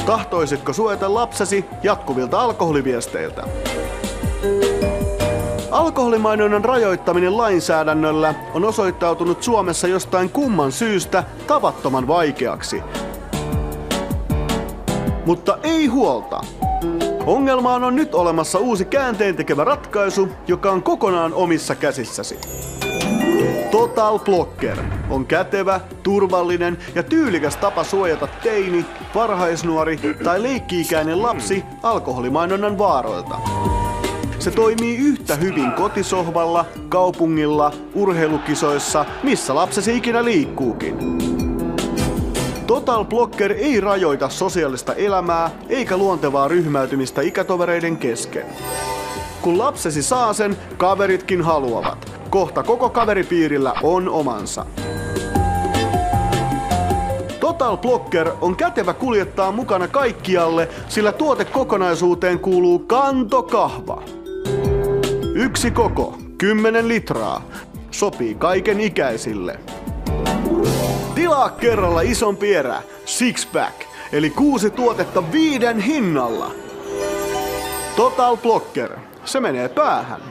Tahtoisitko suojata lapsesi jatkuvilta alkoholiviesteiltä? Alkoholimainonnan rajoittaminen lainsäädännöllä on osoittautunut Suomessa jostain kumman syystä tavattoman vaikeaksi. Mutta ei huolta. Ongelmaan on nyt olemassa uusi käänteentekevä ratkaisu, joka on kokonaan omissa käsissäsi. Total Blocker on kätevä, turvallinen ja tyylikäs tapa suojata teini, varhaisnuori tai leikki-ikäinen lapsi alkoholimainonnan vaaroilta. Se toimii yhtä hyvin kotisohvalla, kaupungilla, urheilukisoissa, missä lapsesi ikinä liikkuukin. Total Blocker ei rajoita sosiaalista elämää eikä luontevaa ryhmäytymistä ikätovereiden kesken. Kun lapsesi saa sen, kaveritkin haluavat. Kohta koko kaveripiirillä on omansa. Total Blocker on kätevä kuljettaa mukana kaikkialle, sillä tuotekokonaisuuteen kuuluu kantokahva. Yksi koko, 10 litraa. Sopii kaiken ikäisille. Tilaa kerralla isompi erä, six-pack, eli 6 tuotetta 5 hinnalla. Total Blocker, se menee päähän.